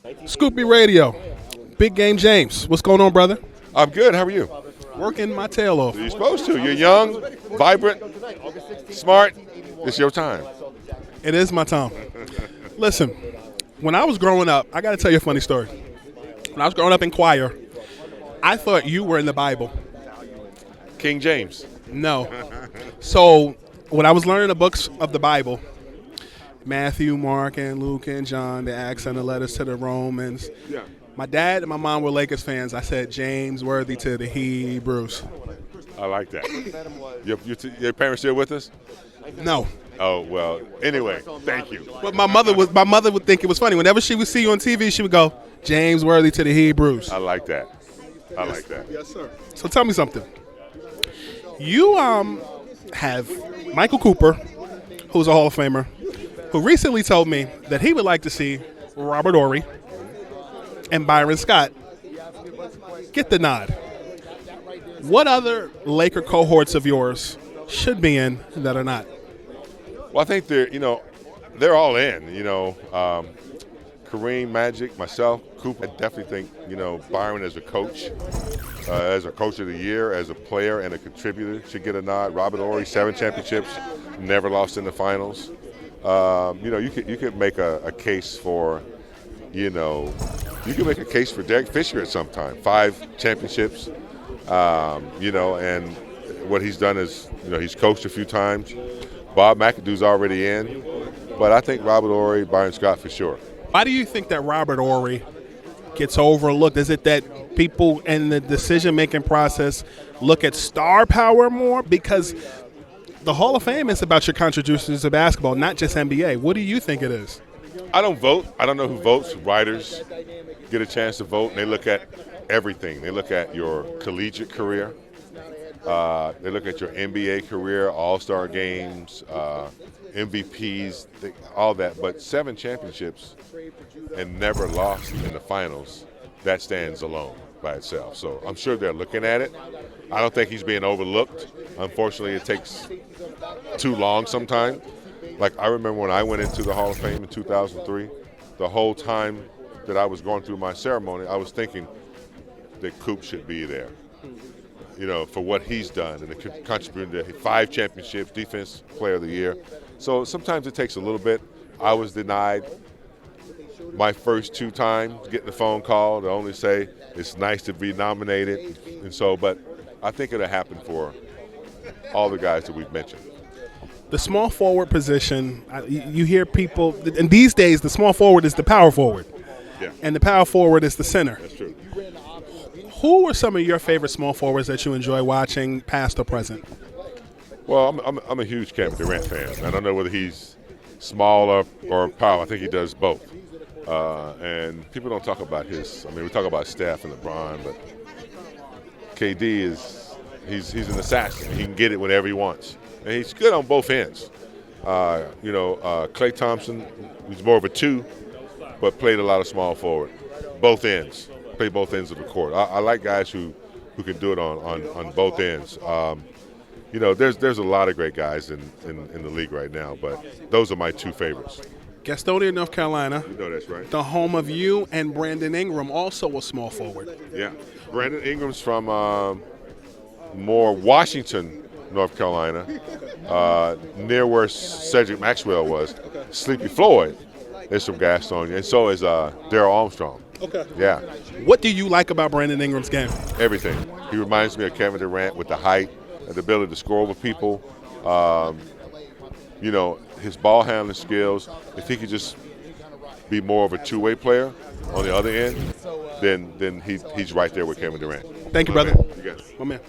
Scoopy Radio. Big Game James. What's going on, brother? I'm good. How are you? Working my tail off. You're supposed to. You're young, vibrant, smart. It's your time. It is my time. Listen, when I was growing up, I got to tell you a funny story. When I was growing up in choir, I thought you were in the Bible. King James. No. So when I was learning the books of the Bible, Matthew, Mark, and Luke, and John, the Acts and the letters to the Romans. Yeah. My dad and my mom were Lakers fans. I said James worthy to the Hebrews. I like that. Your parents still with us? No. Oh, well, anyway, thank you. But my mother would think it was funny. Whenever she would see you on TV, she would go, James worthy to the Hebrews. I like that. I like that. Yes, sir. So tell me something. You have Michael Cooper, who's a Hall of Famer, who recently told me that he would like to see Robert Horry and Byron Scott get the nod. What other Laker cohorts of yours should be in that are not? Well, I think they're all in. Kareem, Magic, myself, Cooper. I definitely think, Byron as a coach of the year, as a player and a contributor should get a nod. Robert Horry, 7 championships, never lost in the finals. You could make a case for, you could make a case for Derek Fisher at some time. 5 championships, and what he's done is, he's coached a few times. Bob McAdoo's already in, but I think Robert Horry, Byron Scott for sure. Why do you think that Robert Horry gets overlooked? Is it that people in the decision-making process look at star power more? Because the Hall of Fame is about your contributions to basketball, not just NBA. What do you think it is? I don't vote. I don't know who votes. Writers get a chance to vote, and they look at everything. They look at your collegiate career. They look at your NBA career, All-Star games, MVPs, all that. But 7 championships and never lost in the finals, that stands alone by itself. So I'm sure they're looking at it. I don't think he's being overlooked. Unfortunately, it takes too long sometimes. Like, I remember when I went into the Hall of Fame in 2003, the whole time that I was going through my ceremony, I was thinking that Coop should be there, for what he's done and the contribution to 5 championships, Defense Player of the Year. So sometimes it takes a little bit. I was denied my first 2 times getting a phone call to only say it's nice to be nominated, but I think it'll happen for all the guys that we've mentioned. The small forward position, you hear people, and these days the small forward is the power forward, and the power forward is the center. That's true. Who are some of your favorite small forwards that you enjoy watching, past or present? Well, I'm a huge Kevin Durant fan. I don't know whether he's small or power. I think he does both. And people don't talk about we talk about Steph and LeBron, but KD he's an assassin. He can get it whenever he wants. And he's good on both ends. Klay Thompson, he's more of a 2, but played a lot of small forward. Both ends. Play both ends of the court. I like guys who can do it on both ends. There's a lot of great guys in the league right now, but those are my 2 favorites. Gastonia, North Carolina. You know that's right. The home of you and Brandon Ingram, also a small forward. Yeah. Brandon Ingram's from more Washington, North Carolina, near where Cedric Maxwell was. Sleepy Floyd is from Gastonia, and so is Darryl Armstrong. Okay. Yeah. What do you like about Brandon Ingram's game? Everything. He reminds me of Kevin Durant with the height, the ability to score over people. His ball handling skills. If he could just be more of a 2-way player on the other end, then he's right there with Kevin Durant. Thank you, brother. You got it. My man.